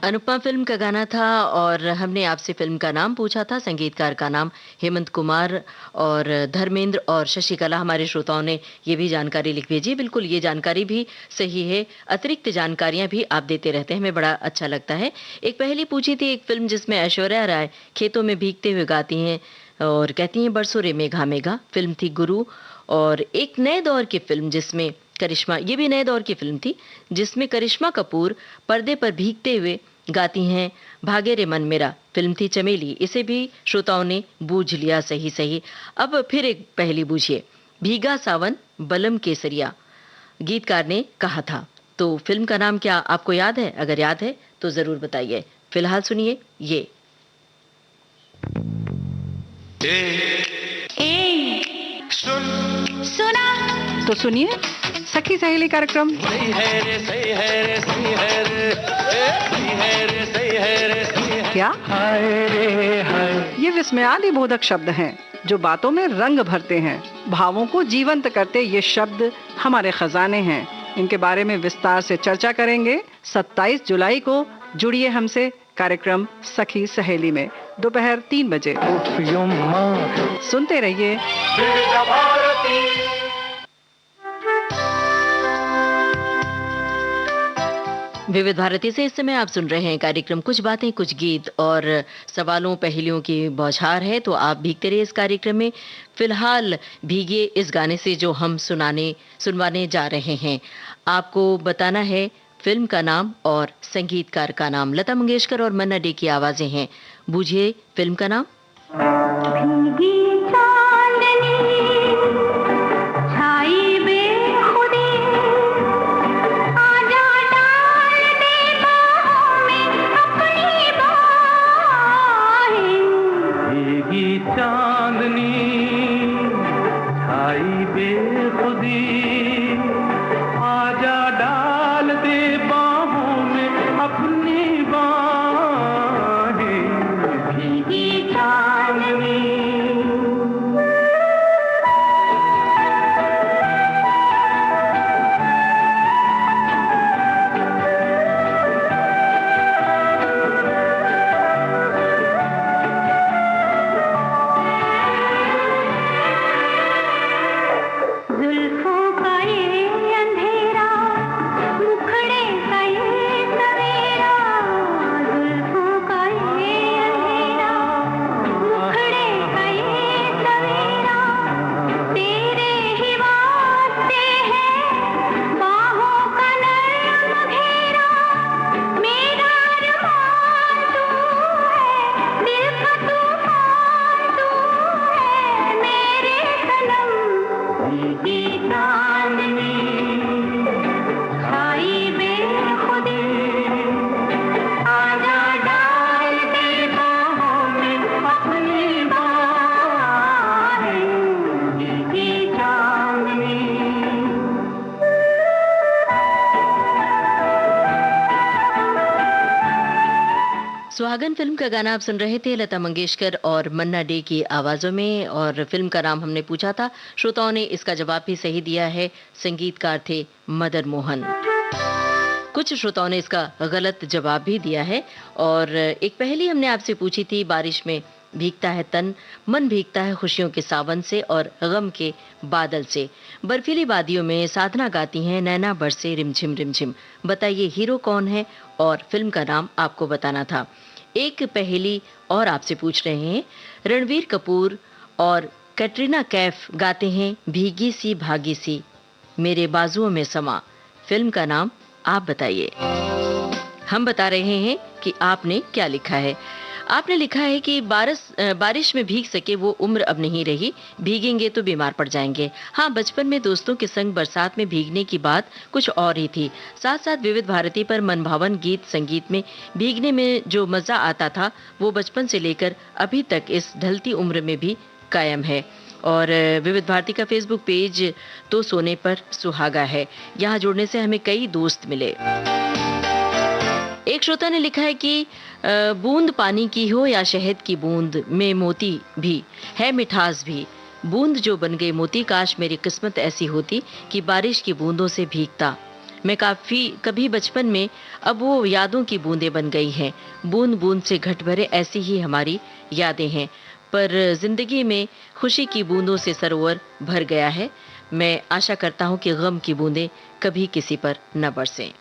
अनुपमा फिल्म का गाना था और हमने आपसे फिल्म का नाम पूछा था। संगीतकार का नाम हेमंत कुमार और धर्मेंद्र और शशिकला। हमारे श्रोताओं ने ये भी जानकारी लिख भेजी। बिल्कुल ये जानकारी भी सही है, अतिरिक्त जानकारियां भी आप देते रहते हैं, हमें बड़ा अच्छा लगता है। एक पहेली पूछी थी, एक फिल्म जिसमें ऐश्वर्या राय खेतों में भीगते हुए गाती हैं और कहती हैं बरसों रे मेघा मेघा, फिल्म थी गुरु। और एक नए दौर की फिल्म जिसमें करिश्मा, ये भी नए दौर की फिल्म थी जिसमें करिश्मा कपूर पर्दे पर भीगते हुए गाती हैं भागे रे मन मेरा, फिल्म थी चमेली। इसे भी श्रोताओं ने बूझ लिया सही सही। अब फिर एक पहेली बूझिए। भीगा सावन बलम केसरिया गीतकार ने कहा था, तो फिल्म का नाम क्या आपको याद है? अगर याद है तो जरूर बताइए। फिलहाल सुनिए ये। सुना तो सुनिए सखी सहेली कार्यक्रम। क्या ये विस्मयादि बोधक शब्द हैं जो बातों में रंग भरते हैं, भावों को जीवंत करते। ये शब्द हमारे खजाने हैं। इनके बारे में विस्तार से चर्चा करेंगे 27 जुलाई को। जुड़िए हमसे कार्यक्रम सखी सहेली में दोपहर 3 बजे। सुनते रहिए। विविध भारती से इस समय आप सुन रहे हैं कार्यक्रम कुछ बातें कुछ गीत और सवालों पहेलियों की बौछार है, तो आप भीगते रहिए इस कार्यक्रम में। फिलहाल भीगे इस गाने से जो हम सुनवाने जा रहे हैं। आपको बताना है फिल्म का नाम और संगीतकार का नाम। लता मंगेशकर और मन्ना डे की आवाजें हैं। बूझिए फिल्म का नाम। सुहागन फिल्म का गाना आप सुन रहे थे लता मंगेशकर और मन्ना डे की आवाजों में। और फिल्म का नाम हमने पूछा था, श्रोताओं ने इसका जवाब भी सही दिया है। संगीतकार थे मदन मोहन। कुछ श्रोताओं ने इसका गलत जवाब भी दिया है। और एक पहेली हमने आपसे पूछी थी, बारिश में भीगता है तन, मन भीगता है खुशियों के सावन से और गम के बादल से। बर्फीली वादियों में साधना गाती हैं, नैना बरसे रिमझिम रिमझिम। बताइए हीरो कौन है और फिल्म का नाम आपको बताना था। एक पहेली और आपसे पूछ रहे हैं। रणवीर कपूर और कैटरीना कैफ गाते हैं भीगी सी भागी सी मेरे बाजुओं में समा। फिल्म का नाम आप बताइए। हम बता रहे हैं कि आपने क्या लिखा है। आपने लिखा है कि बारिश में भीग सके वो उम्र अब नहीं रही, भीगेंगे तो बीमार पड़ जाएंगे। हाँ, बचपन में दोस्तों के संग बरसात में भीगने की बात कुछ और ही थी। साथ साथ विविध भारती पर मनभावन गीत संगीत में भीगने में जो मजा आता था वो बचपन से लेकर अभी तक इस ढलती उम्र में भी कायम है। और विविध भारती का फेसबुक पेज तो सोने पर सुहागा है। यहाँ जुड़ने से हमें कई दोस्त मिले। एक श्रोता ने लिखा है कि बूंद पानी की हो या शहद की बूंद में मोती भी है, मिठास भी। बूंद जो बन गई मोती, काश मेरी किस्मत ऐसी होती कि बारिश की बूंदों से भीगता। मैं कभी बचपन में अब वो यादों की बूंदें बन गई हैं। बूंद बूंद से घट भरे ऐसी ही हमारी यादें हैं, पर जिंदगी में खुशी की बूंदों से सरोवर भर गया है। मैं आशा करता हूँ कि गम की बूंदें कभी किसी पर न बरसें।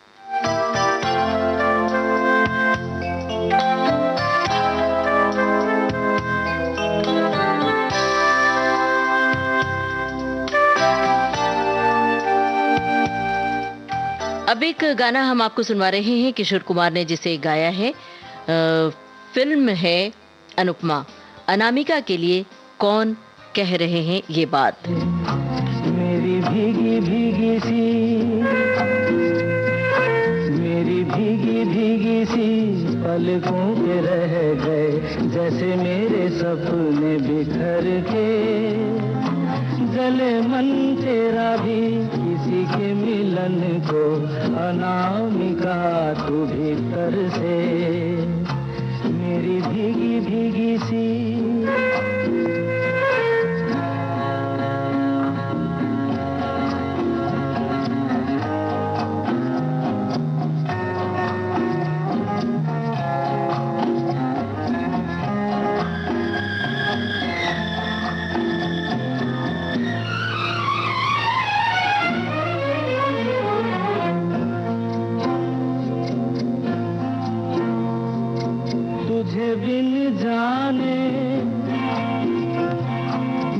अब एक गाना हम आपको सुनवा रहे हैं, किशोर कुमार ने जिसे गाया है। फिल्म है अनुपमा। अनामिका के लिए कौन कह रहे हैं ये बात। मेरी भीगी भीगी सी, मेरी भीगी भीगी सी पलकों पे रह गए, जैसे मेरे सपने बिखर के। जले मन तेरा भी किसी के मिलन को, अनामिका तू भीतर से। मेरी भीगी भीगी सी, बिन जाने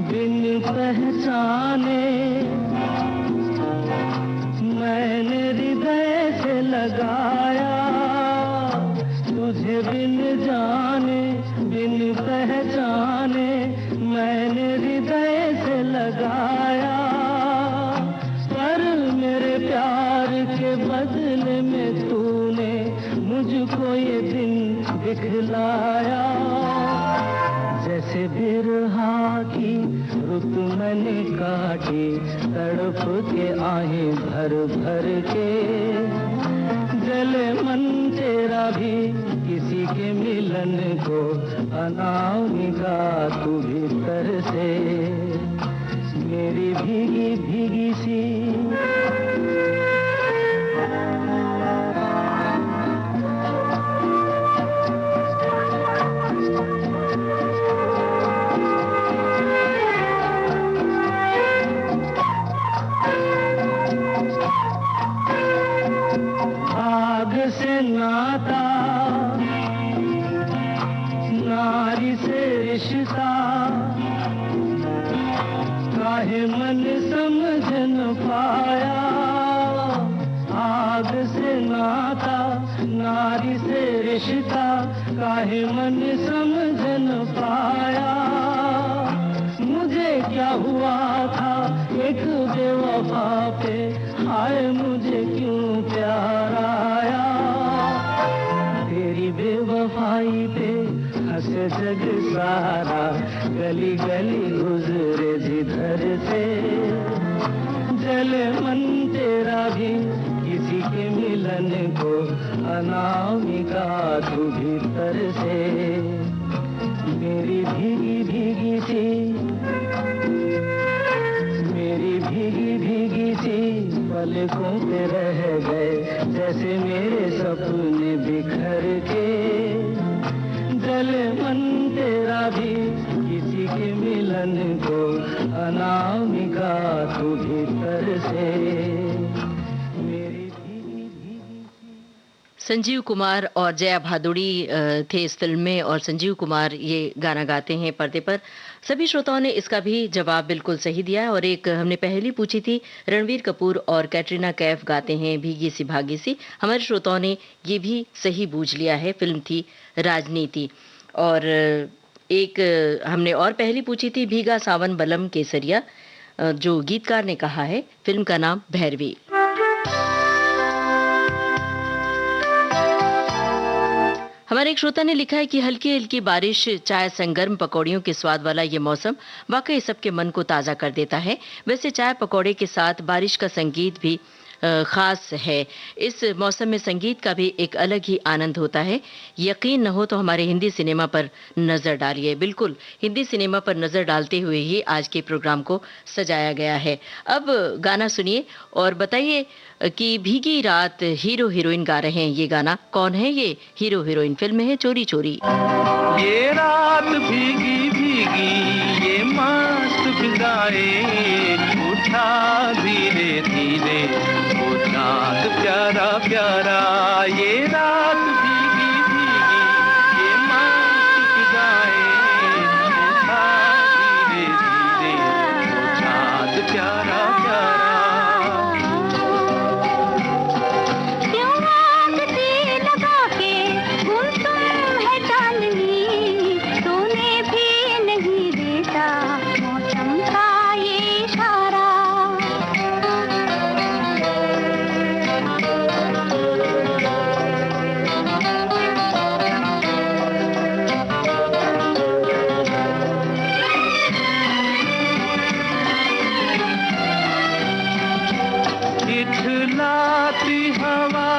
बिन पहचाने मैंने हृदय से लगाया। तुझे बिन जाने बिन पहचाने मैंने हृदय से लगाया। पर मेरे प्यार के बदले में तूने मुझको ये दिन दिखलाया। जैसे बिरहा की रुत मैंने काटी, तड़प के आहें भर भर के। जले मन तेरा भी किसी के मिलन को, अनामिका तू भीतर से। मेरी भीगी भीगी सी, से नाता नारी से रिश्ता, काहे मन समझ न पाया। आग से नाता नारी से रिश्ता, काहे मन समझ न पाया। मुझे क्या हुआ था एक बेवफा पे, हाय मुझे क्यों प्यार आया। तेरी बेवफाई पे हंसे जग सारा, गली गली गुजरे जिधर से। जले मन तेरा भी किसी के मिलन को, अनामिका तू भीतर से। मेरी भीगी भीगी सी, मेरी भीगी भीगी सी पलकों पे रह गए, जैसे मेरे सपने बिखर के। जले मन तेरा भी किसी के मिलन को, अनामिका तू भीतर से। संजीव कुमार और जया भादुड़ी थे इस फिल्म में, और संजीव कुमार ये गाना गाते हैं पर्दे पर। सभी श्रोताओं ने इसका भी जवाब बिल्कुल सही दिया है। और एक हमने पहली पूछी थी, रणवीर कपूर और कैटरीना कैफ गाते हैं भीगी सी भागी सी। हमारे श्रोताओं ने ये भी सही बूझ लिया है, फिल्म थी राजनीति। और एक हमने और पहली पूछी थी, भीगा सावन बलम केसरिया, जो गीतकार ने कहा है, फिल्म का नाम भैरवी। हमारे एक श्रोता ने लिखा है कि हल्की हल्की बारिश, चाय संग गर्म पकौड़ियों के स्वाद वाला ये मौसम वाकई सबके मन को ताज़ा कर देता है। वैसे चाय पकौड़े के साथ बारिश का संगीत भी ख़ास है। इस मौसम में संगीत का भी एक अलग ही आनंद होता है। यकीन न हो तो हमारे हिंदी सिनेमा पर नज़र डालिए। बिल्कुल, हिंदी सिनेमा पर नज़र डालते हुए ही आज के प्रोग्राम को सजाया गया है। अब गाना सुनिए और बताइए कि भीगी रात हीरो हीरोइन गा रहे हैं। ये गाना कौन है? ये हीरो हीरोइन, फिल्म है चोरी चोरी। ये रात भीगी भीगी, ये मस्त फिजाएं, उठा धीरे धीरे वो चाँद प्यारा प्यारा। ये रात भीगी भीगी, ये मस्त फिजाएं, उठा धीरे धीरे वो चाँद प्यारा प्यारा। क्यों आग सी लगा के गुमसुम है चांदनी, सोने भी नहीं देता मौसम का ये इशारा। इठलाती हवा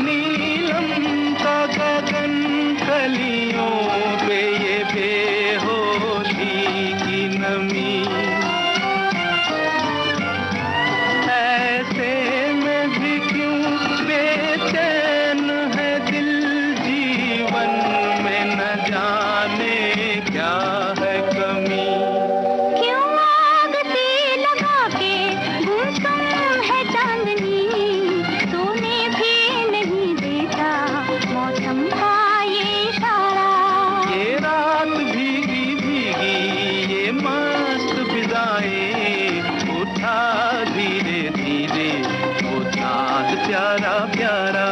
नीलम का गगन, कलियों पे ये बेहोशी की नमी। ऐसे में भी क्यों बेचैन है दिल, जीवन में न जाने क्या है कमी। क्यों आग सी लगा के गुमसुम है चांदनी, सोने भी नहीं देता मौसम का ये इशारा। ये रात भीगी भीगी, ये मस्त फिजाएं, उठा धीरे धीरे वो चाँद प्यारा प्यारा।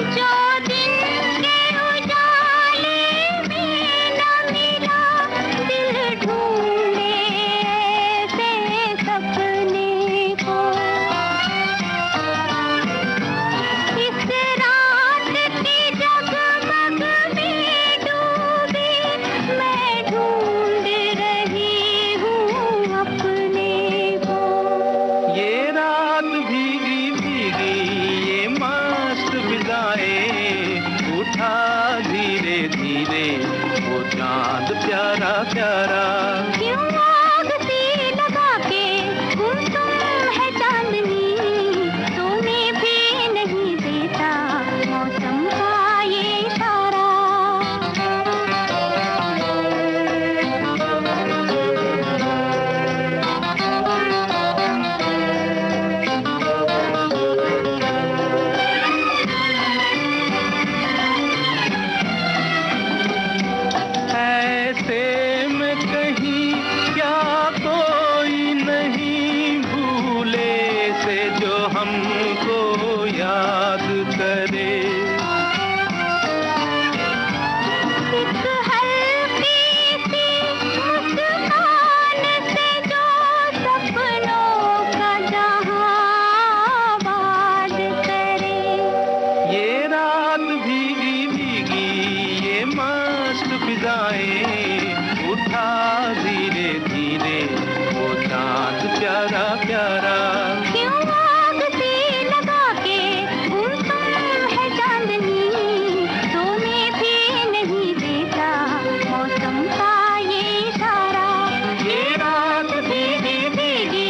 जो दिन के उजाले में न मिला, दिल ढूंढे ऐसे सपने को। इस रात की जगमग में डूबी, मैं ढूंढ रही हूँ अपने को। ये रात भीगी भीगी, ये मस्त फिजाएं, उठा धीरे धीरे वो चाँद प्यारा प्यारा। क्यों आग सी लगा के गुमसुम है चांदनी, सोने भी नहीं देता मौसम का ये इशारा। ऐसे में कहीं क्या कोई नहीं भूले से जो हमको याद करे। एक हल्की सी मुस्कान से जो सपनों का जहां आबाद करे। ये रात भीगी भीगी, ये मस्त फिजाएं, उठा धीरे धीरे वो चाँद प्यारा प्यारा। क्यों आग सी लगा के गुमसुम है चांदनी, सोने भी नहीं देता मौसम का ये इशारा। ये रात भीगी भीगी,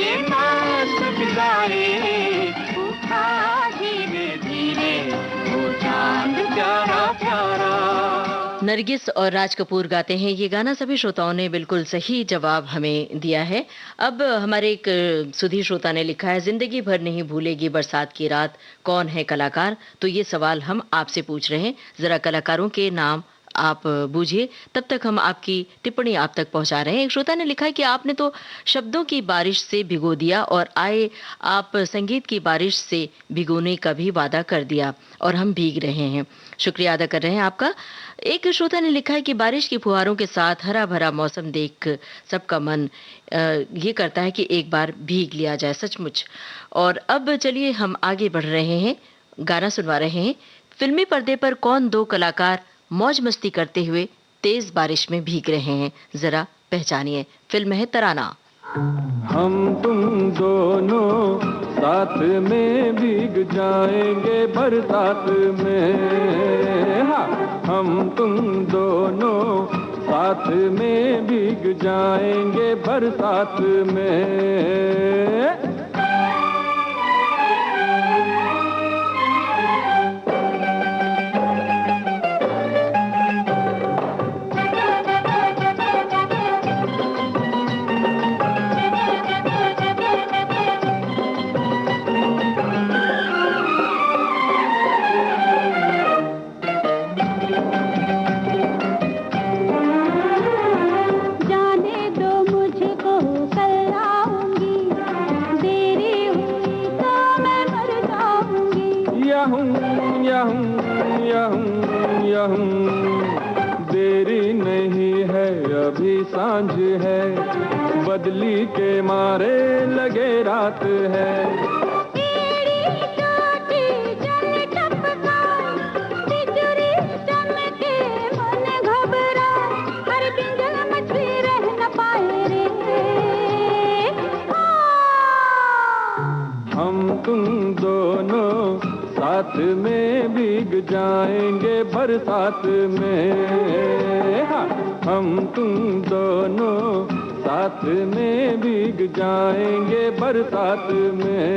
ये मस्त फिजाएं, उठा धीरे धीरे वो चाँद प्यारा प्यारा। नरगिस और राज कपूर गाते हैं ये गाना। सभी श्रोताओं ने बिल्कुल सही जवाब हमें दिया है। अब हमारे एक सुधी श्रोता ने लिखा है, जिंदगी भर नहीं भूलेगी बरसात की रात, कौन है कलाकार? तो ये सवाल हम आपसे पूछ रहे हैं। जरा कलाकारों के नाम आप बूझिए, तब तक हम आपकी टिप्पणी आप तक पहुंचा रहे हैं। एक श्रोता ने लिखा है कि आपने तो शब्दों की बारिश से भिगो दिया और आए आप संगीत की बारिश से भिगोने का भी वादा कर दिया और हम भीग रहे हैं। शुक्रिया अदा कर रहे हैं आपका। एक श्रोता ने लिखा है कि बारिश की फुहारों के साथ हरा भरा मौसम देख सबका मन ये करता है कि एक बार भीग लिया जाए सचमुच। और अब चलिए हम आगे बढ़ रहे हैं, गाना सुनवा रहे हैं फिल्मी पर्दे पर कौन दो कलाकार मौज मस्ती करते हुए तेज बारिश में भीग रहे हैं, जरा पहचानिए। फिल्म है तराना। हम तुम दोनों साथ में भीग जाएंगे बरसात में, हाँ हम तुम दोनों साथ में भीग जाएंगे बरसात में। देरी नहीं है अभी सांझ है, बदली के मारे लगे रात है। हम तुम दोनों साथ में भीग जाएंगे बरसात में, हाँ हम तुम दोनों साथ में भीग जाएंगे बरसात में।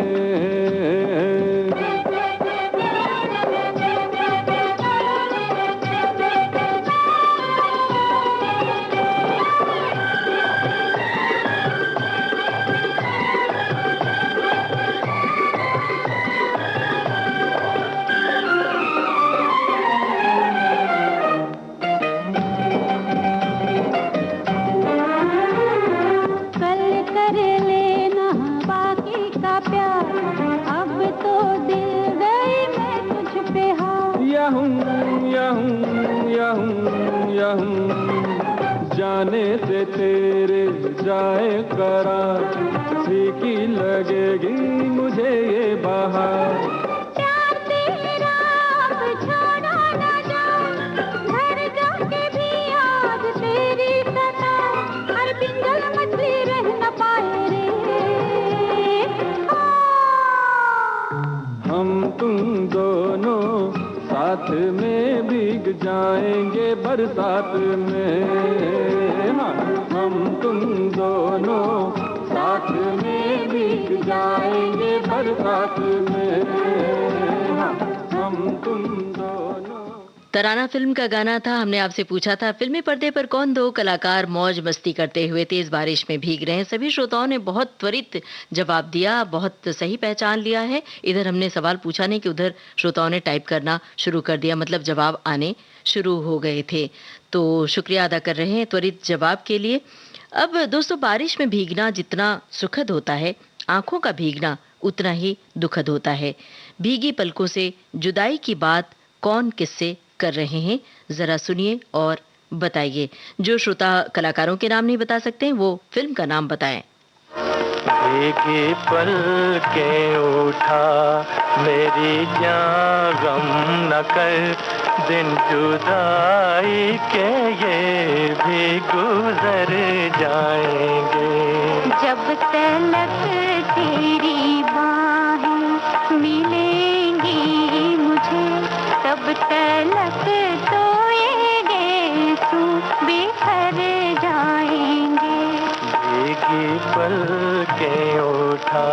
जाने से तेरे जाए करार, फीकी लगेगी मुझे ये बहार। प्यार तेरा अब छोड़ो न जाओ, घर जाके भी याद तेरी सताए, हर पिंजल मछली रह न पाए रे। हम तुम दोनों साथ में भीग जाएंगे बरसात में, हाँ हम तुम दोनों साथ में भीग जाएंगे बरसात में, हाँ हम तुम दोनों। तराना फिल्म का गाना था। हमने आपसे पूछा था फिल्मी पर्दे पर कौन दो कलाकार मौज मस्ती करते हुए तेज बारिश में भीग रहे हैं। सभी श्रोताओं ने बहुत त्वरित जवाब दिया, बहुत सही पहचान लिया है। इधर हमने सवाल पूछा नहीं कि उधर श्रोताओं ने टाइप करना शुरू कर दिया, मतलब जवाब आने शुरू हो गए थे। तो शुक्रिया अदा कर रहे हैं त्वरित जवाब के लिए। अब दोस्तों, बारिश में भीगना जितना सुखद होता है, आंखों का भीगना उतना ही दुखद होता है। भीगी पलकों से जुदाई की बात कौन किससे कर रहे हैं, जरा सुनिए और बताइए। जो श्रोता कलाकारों के नाम नहीं बता सकते हैं वो फिल्म का नाम बताएं। भीगी पल के उठा मेरी जान गम न कर, दिन जुदाई के ये भी गुजर जाएंगे। जब तलक तेरी बाहें मिलेंगी मुझे, तब तलक तो ये गेसू बिखर जाएंगे। भीगी पल के उठा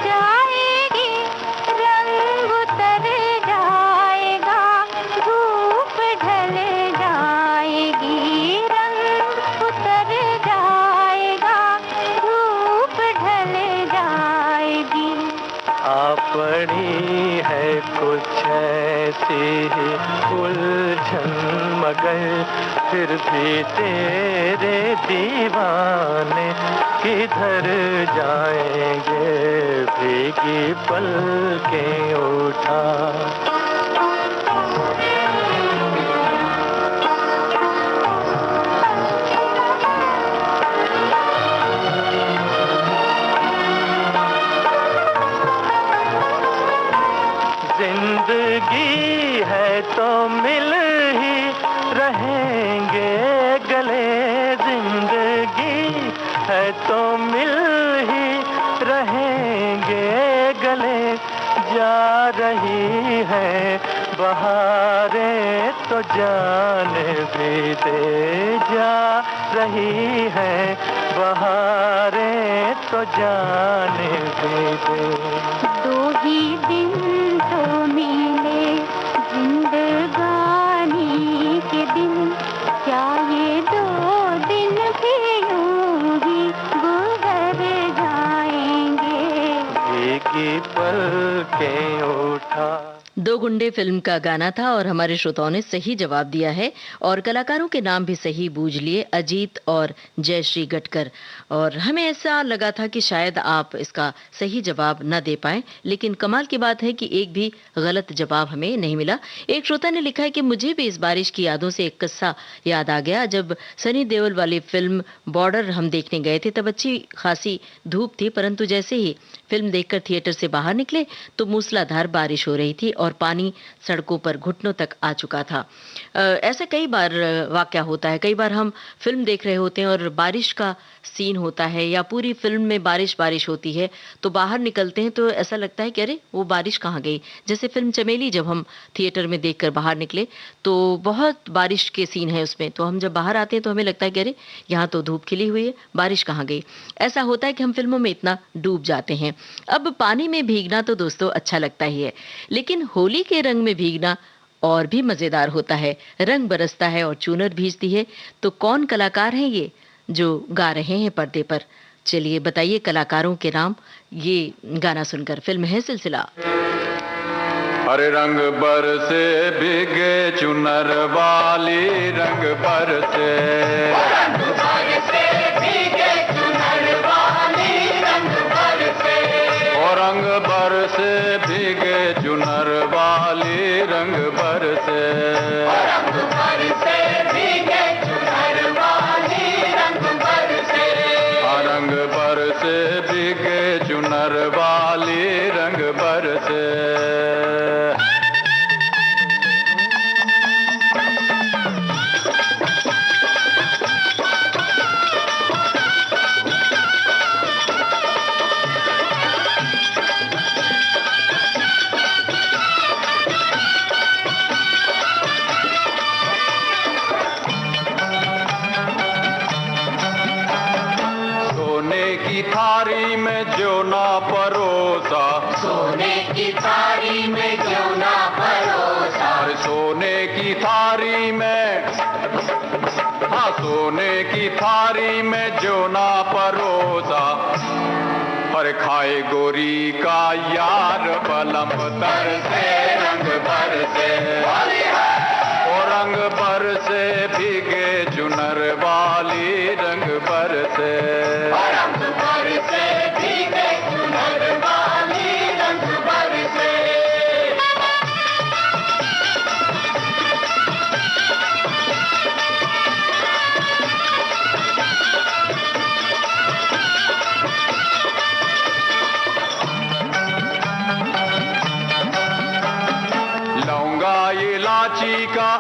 जाएगी, रंग उतर जाए रही है कुछ ऐसी ही उलझन, मगर फिर भी तेरे दीवाने किधर जाएंगे, भीगी पलकें उठा। जिंदगी है तो मिल ही रहेंगे गले, जिंदगी है तो मिल ही रहेंगे गले, जा रही है बहारें तो जाने भी दे, जा रही है बहारें तो जाने भी दे। दो ही दिन तो मिले जिंदगानी के दिन, क्या ये दो दिन भी यूं ही गुजर जाएंगे, भीगी पलकें उठा। दो गुंडे फिल्म का गाना था और हमारे श्रोताओं ने सही जवाब दिया है और कलाकारों के नाम भी सही बूझ लिए, अजीत और जयश्री गटकर। और हमें ऐसा लगा था कि शायद आप इसका सही जवाब न दे पाएं, लेकिन कमाल की बात है कि एक भी गलत जवाब हमें नहीं मिला। एक श्रोता ने लिखा है कि मुझे भी इस बारिश की यादों से एक किस्सा याद आ गया। जब सनी देओल वाली फिल्म बॉर्डर हम देखने गए थे तब अच्छी खासी धूप थी, परंतु जैसे ही फिल्म देखकर थिएटर से बाहर निकले तो मूसलाधार बारिश हो रही थी और पानी सड़कों पर घुटनों तक आ चुका था। ऐसा कई बार वाकया होता है, कई बार हम फिल्म देख रहे होते हैं और बारिश का सीन होता है या पूरी फिल्म में बारिश बारिश होती है, तो बाहर निकलते हैं तो ऐसा लगता है कि अरे वो बारिश कहाँ गई। जैसे फिल्म चमेली जब हम थिएटर में देखकर बाहर निकले तो बहुत बारिश के सीन है उसमें, तो हम जब बाहर आते हैं तो हमें लगता है कि अरे यहाँ तो धूप खिली हुई है, बारिश कहाँ गई। ऐसा होता है कि हम फिल्मों में इतना डूब जाते हैं। अब पानी में भीगना तो दोस्तों अच्छा लगता ही है, लेकिन होली के रंग में भीगना और भी मजेदार होता है। रंग बरसता है और चूनर भीजती है, तो कौन कलाकार हैं ये जो गा रहे हैं पर्दे पर? चलिए बताइए कलाकारों के नाम। ये गाना सुनकर, फिल्म है सिलसिला। हरे रंग बरसे भीगे चुनर वाली, रंग बरसे भीगे चुनर वाली, रंग बरसे, और रंग बरसे भीगे चुनर वाली, रंग बरसे, रंग बरसे भीगे चुनर वाली, रंग बरसे, रंग बरसे भीगे चुनर वाली, रंग बरसे। थारी में जो ना परोसा, सोने की थारी में जो ना परोसा, सोने की थारी में, हाँ सोने की थारी में जो ना परोसा, पर खाए गोरी का यार बलम तर से, रंग भर से, और रंग भर से भीगे चुनर वाली, रंग भर से, रंग भर से भीगे चुनर वाली, रंग भर से। लौंगा इलायची का,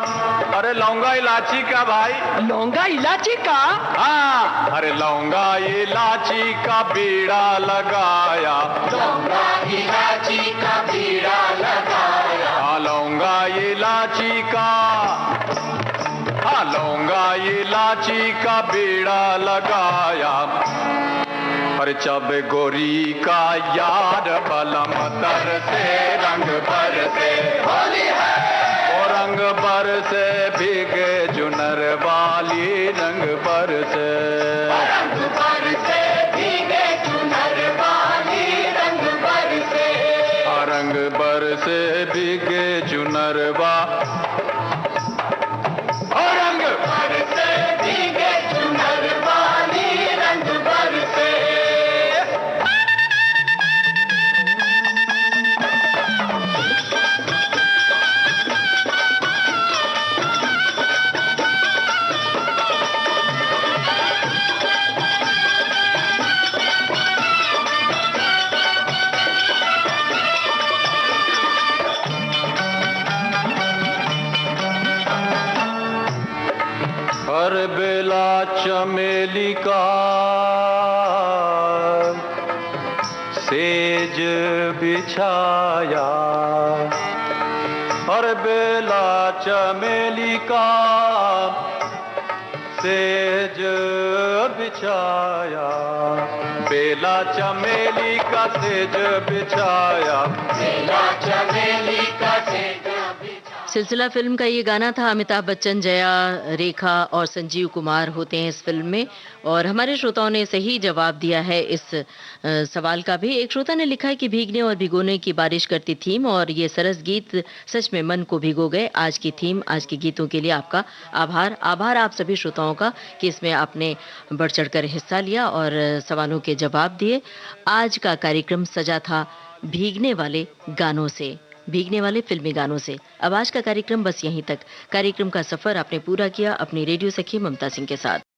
अरे लौंगा इलायची का भाई, लौंगा इलायची का, हाँ अरे लौंगा इलायची का बीड़ा लगाया, लौंगा इलायची का बीड़ा लगाया, हाँ लौंगा इलायची का, हाँ लौंगा इलायची का बीड़ा लगाया, पर जब गोरी का यार बलम तर से, रंग भर से, होली है, और रंग भर से भीगे चुनर वाली, रंग भर से, रंग भर से भीगे चुनर वाली, रंग भर से, रंग बरसे भीगे चुनरवा और रंग बरसे भीगे चुनरवाली रंग बरसे। हर बेला चमेली का सेज बिछाया, हर बेला चमेली का सेज बिछाया, बेला चमेली का सेज बिछाया, बेला चमेली का सेज। सिलसिला फिल्म का ये गाना था। अमिताभ बच्चन, जया, रेखा और संजीव कुमार होते हैं इस फिल्म में। और हमारे श्रोताओं ने सही जवाब दिया है इस सवाल का भी। एक श्रोता ने लिखा है कि भीगने और भिगोने की बारिश करती थीम और ये सरस गीत सच में मन को भिगो गए। आज की थीम, आज के गीतों के लिए आपका आभार आप सभी श्रोताओं का कि इसमें आपने बढ़ चढ़कर हिस्सा लिया और सवालों के जवाब दिए। आज का कार्यक्रम सजा था भीगने वाले गानों से, भीगने वाले फिल्मी गानों से। अब आज का कार्यक्रम बस यहीं तक। कार्यक्रम का सफर आपने पूरा किया अपनी रेडियो सखी ममता सिंह के साथ।